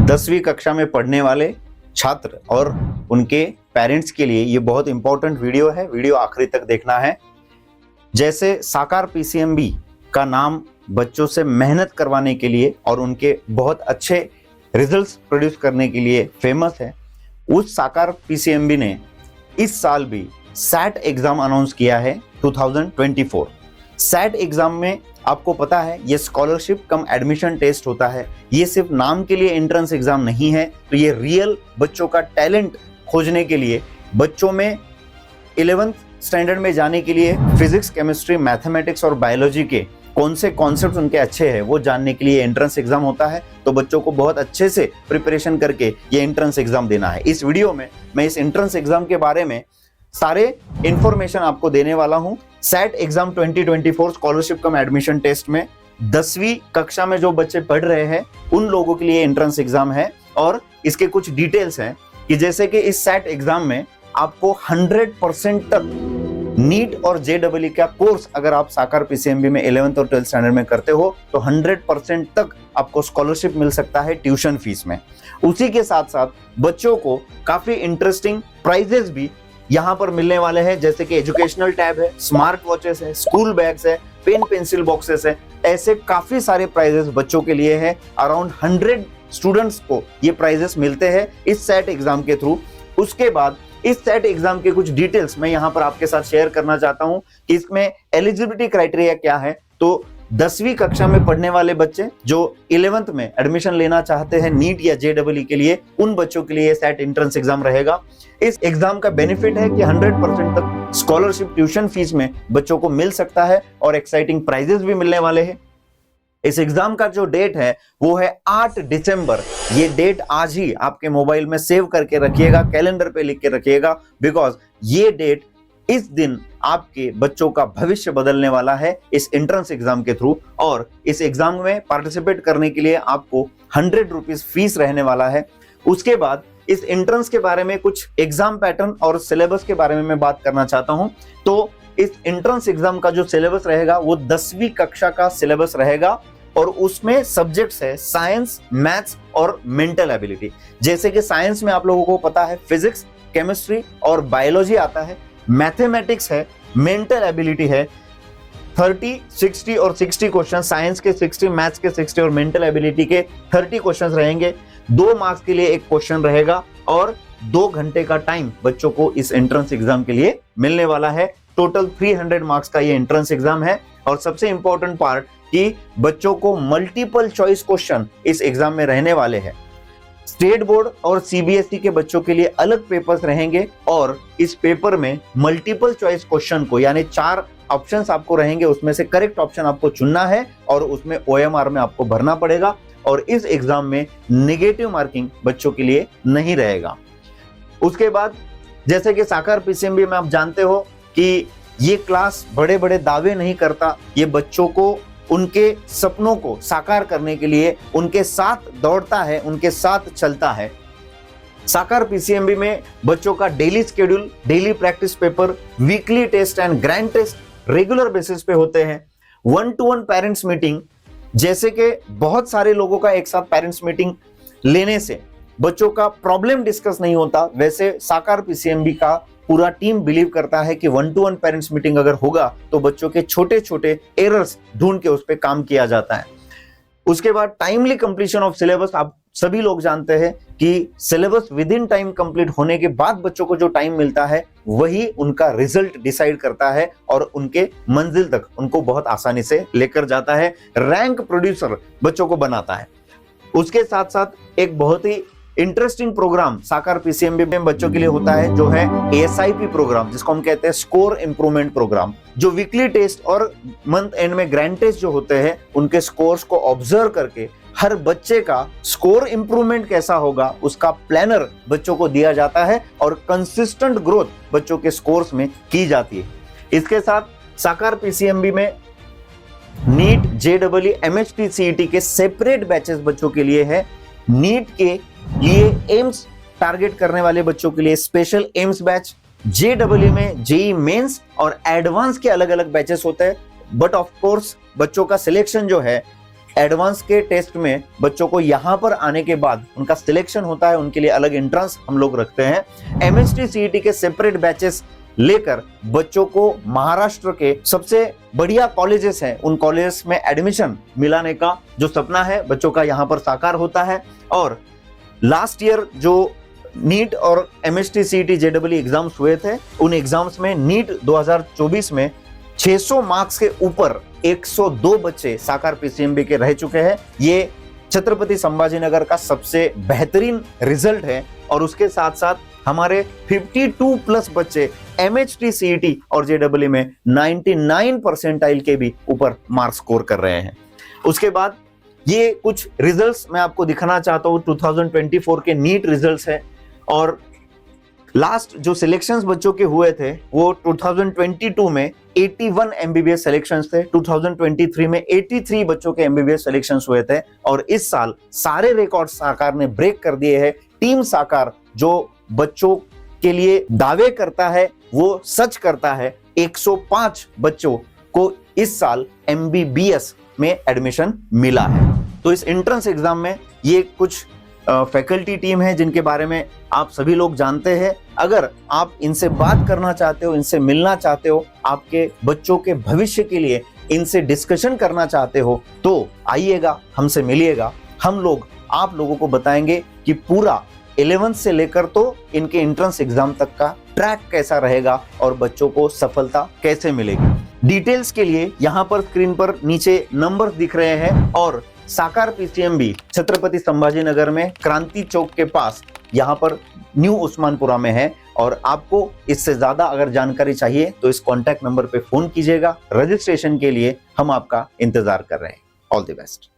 10वीं कक्षा में पढ़ने वाले छात्र और उनके पेरेंट्स के लिए ये बहुत इंपॉर्टेंट वीडियो है। वीडियो आखिरी तक देखना है। जैसे साकार पीसीएमबी का नाम बच्चों से मेहनत करवाने के लिए और उनके बहुत अच्छे रिजल्ट्स प्रोड्यूस करने के लिए फेमस है, उस साकार पीसीएमबी ने इस साल भी सैट एग्जाम अनाउंस किया है 2024। सैट एग्जाम में आपको पता है ये स्कॉलरशिप कम एडमिशन टेस्ट होता है। ये सिर्फ नाम के लिए एंट्रेंस एग्जाम नहीं है, तो ये रियल बच्चों का टैलेंट खोजने के लिए, बच्चों में 11th स्टैंडर्ड में जाने के लिए फिजिक्स, केमिस्ट्री, मैथमेटिक्स और बायोलॉजी के कौन से कॉन्सेप्ट्स उनके अच्छे हैं वो जानने के लिए एंट्रेंस एग्जाम होता है। तो बच्चों को बहुत अच्छे से प्रिपरेशन करके ये एंट्रेंस एग्जाम देना है। इस वीडियो में मैं इस एंट्रेंस एग्जाम के बारे में सारे इंफॉर्मेशन आपको देने वाला हूं। सैट एग्जाम 2024 स्कॉलरशिप कम एडमिशन टेस्ट में 10वीं कक्षा में जो बच्चे पढ़ रहे हैं उन लोगों के लिए एंट्रेंस एग्जाम है। और इसके कुछ डिटेल्स हैं कि जैसे कि इस सैट एग्जाम में आपको 100% तक नीट और जेईई का कोर्स अगर आप साकार पीसीएमबी में 11th और 12th स्टैंडर्ड में करते हो तो 100% तक आपको स्कॉलरशिप मिल सकता है ट्यूशन फीस में। उसी के साथ साथ बच्चों को काफी इंटरेस्टिंग प्राइजेस भी यहाँ पर मिलने वाले हैं, जैसे कि एजुकेशनल टैब है, स्मार्ट वॉचेस है, स्कूल बैग्स है, पेन पेंसिल बॉक्सेस है। ऐसे काफी सारे प्राइजेस बच्चों के लिए है। अराउंड 100 स्टूडेंट्स को ये प्राइजेस मिलते हैं इस सेट एग्जाम के थ्रू। उसके बाद इस सेट एग्जाम के कुछ डिटेल्स मैं यहाँ पर आपके साथ शेयर करना चाहता हूँ कि इसमें एलिजिबिलिटी क्राइटेरिया क्या है। तो 10वीं कक्षा में पढ़ने वाले बच्चे जो 11th में एडमिशन लेना चाहते हैं नीट या जेईई के लिए, उन बच्चों के लिए सेट एंट्रेंस एग्जाम रहेगा। इस एग्जाम का बेनिफिट है कि 100% तक स्कॉलरशिप ट्यूशन फीस में बच्चों को मिल सकता है और एक्साइटिंग प्राइजेस भी मिलने वाले हैं। इस एग्जाम का जो डेट है वो है 8 दिसंबर। ये डेट आज ही आपके मोबाइल में सेव करके रखिएगा, कैलेंडर पे लिख के रखिएगा, बिकॉज ये डेट, इस दिन आपके बच्चों का भविष्य बदलने वाला है इस एंट्रेंस एग्जाम के थ्रू। और इस एग्जाम में पार्टिसिपेट करने के लिए आपको 100 रुपीज फीस रहने वाला है। उसके बाद इस एंट्रेंस के बारे में, कुछ एग्जाम पैटर्न और सिलेबस के बारे में मैं बात करना चाहता हूं। तो इस एंट्रेंस एग्जाम का जो सिलेबस रहेगा वो 10वीं कक्षा का सिलेबस रहेगा और उसमें सब्जेक्ट्स है साइंस, मैथ्स और मेंटल एबिलिटी। जैसे कि साइंस में आप लोगों को पता है फिजिक्स, केमिस्ट्री और बायोलॉजी आता है, मैथमेटिक्स है, मेंटल एबिलिटी है। 30, 60 और 60 क्वेश्चन, साइंस के 60, मैथ्स के 60 और मेंटल एबिलिटी के 30 क्वेश्चन रहेंगे। 2 मार्क्स के लिए एक क्वेश्चन रहेगा और 2 घंटे का टाइम बच्चों को इस एंट्रेंस एग्जाम के लिए मिलने वाला है। टोटल 300 मार्क्स का ये एंट्रेंस एग्जाम है। और सबसे इंपॉर्टेंट पार्ट कि बच्चों को मल्टीपल चॉइस क्वेश्चन इस एग्जाम में रहने वाले हैं। स्टेट बोर्ड और सीबीएसई के बच्चों के लिए अलग पेपर्स रहेंगे और इस पेपर में मल्टीपल चॉइस क्वेश्चन को, यानी 4 ऑप्शंस आपको रहेंगे, उसमें से करेक्ट ऑप्शन आपको चुनना है और उसमें ओएमआर में आपको भरना पड़ेगा। और इस एग्जाम में नेगेटिव मार्किंग बच्चों के लिए नहीं रहेगा। उसके बाद जैसे कि साकार पीसीएमबी में आप जानते हो कि ये क्लास बड़े बड़े दावे नहीं करता, ये बच्चों को उनके सपनों को साकार करने के लिए उनके साथ दौड़ता है, उनके साथ चलता है। साकार पीसीएमबी में बच्चों का daily schedule, daily practice paper, weekly test and grand test regular basis पे होते हैं। 1-to-1 पेरेंट्स मीटिंग, जैसे कि बहुत सारे लोगों का एक साथ पेरेंट्स मीटिंग लेने से बच्चों का प्रॉब्लम डिस्कस नहीं होता, वैसे साकार पीसीएमबी का पूरा टीम बिलीव करता है कि 1-to-1 पेरेंट्स मीटिंग अगर होगा तो बच्चों के छोटे छोटे एरर्स ढूंढ के उस पर काम किया जाता है। उसके बाद टाइमली कंप्लीशन ऑफ सिलेबस। आप सभी लोग जानते हैं कि syllabus with in time complete होने के बाद बच्चों को जो टाइम मिलता है वही उनका रिजल्ट डिसाइड करता है और उनके मंजिल तक उनको बहुत आसानी से लेकर जाता है। रैंक प्रोड्यूसर बच्चों को बनाता है। उसके साथ साथ एक बहुत ही इंटरेस्टिंग प्रोग्राम साकार पीसीएमबी में बच्चों के लिए होता है, जो है एएसआईपी प्रोग्राम, जिसको हम कहते हैं स्कोर इंप्रूवमेंट प्रोग्राम, जो वीकली टेस्ट और मंथ एंड में ग्रैंड टेस्ट जो होते हैं उनके स्कोर्स को ऑब्जर्व करके हर बच्चे का स्कोर इंप्रूवमेंट कैसा होगा उसका प्लानर बच्चों को दिया जाता है और कंसिस्टेंट ग्रोथ बच्चों के स्कोर्स में की जाती है। इसके साथ साकार पीसीएमबी में नीट, जेईई, एमएचटी, सीईटी के सेपरेट बैचेस बच्चों के लिए है। नीट के लिए एम्स टारगेट करने वाले बच्चों के लिए स्पेशल एम्स बैच, जेईई में जेईई मेंस और एडवांस के अलग अलग बैचेस होते हैं। बट ऑफ कोर्स बच्चों का सिलेक्शन जो है एडवांस के टेस्ट में बच्चों को यहाँ पर आने के बाद उनका सिलेक्शन होता है, उनके लिए अलग एंट्रेंस हम लोग रखते हैं। एमएचटी सीईटी के सेपरेट बैचेस लेकर बच्चों को महाराष्ट्र के सबसे बढ़िया कॉलेजेस हैं, उन कॉलेजेस में एडमिशन मिलाने का जो सपना है बच्चों का यहाँ पर साकार होता है। और लास्ट ईयर जो नीट और एमएचटी सीईटी जेईई एग्जाम्स हुए थे, उन एग्जाम्स में नीट 2024 में 600 मार्क्स के ऊपर 102 बच्चे साकार पीसीएमबी के रह चुके हैं। ये छत्रपति संभाजीनगर का सबसे बेहतरीन रिजल्ट है। और उसके साथ साथ हमारे 52 प्लस बच्चे एमएचटी सीईटी और जेईई में 99 परसेंटाइल के भी ऊपर मार्क्स स्कोर कर रहे हैं। उसके बाद ये कुछ रिजल्ट्स मैं आपको दिखाना चाहता हूं, 2024 के नीट रिजल्ट्स हैं। और लास्ट जो सिलेक्शंस बच्चों के हुए थे वो 2022 में 81 एमबीबीएस सिलेक्शंस थे, 2023 में 83 बच्चों के एमबीबीएस सिलेक्शंस हुए थे। और इस साल सारे रिकॉर्ड साकार ने ब्रेक कर दिए हैं। टीम साकार जो बच्चों के लिए दावे करता है वो सच करता है। 105 बच्चों को इस साल एमबीबीएस में एडमिशन मिला है। तो इस एंट्रेंस एग्जाम में ये कुछ फैकल्टी टीम है जिनके बारे में आप सभी लोग जानते हैं। अगर आप इनसे बात करना चाहते हो, इनसे मिलना चाहते हो, आपके बच्चों के भविष्य के लिए इनसे डिस्कशन करना चाहते हो, तो आइएगा, हमसे मिलिएगा। हम लोग आप लोगों को बताएंगे कि पूरा 11th से लेकर तो इनके एंट्रेंस एग्जाम तक का ट्रैक कैसा रहेगा और बच्चों को सफलता कैसे मिलेगी। डिटेल्स के लिए यहाँ पर स्क्रीन पर नीचे नंबर दिख रहे हैं। और साकार पीसीएमबी छत्रपति संभाजीनगर में क्रांति चौक के पास यहाँ पर न्यू उस्मानपुरा में है। और आपको इससे ज्यादा अगर जानकारी चाहिए तो इस कॉन्टैक्ट नंबर पे फोन कीजिएगा। रजिस्ट्रेशन के लिए हम आपका इंतजार कर रहे हैं। All the best.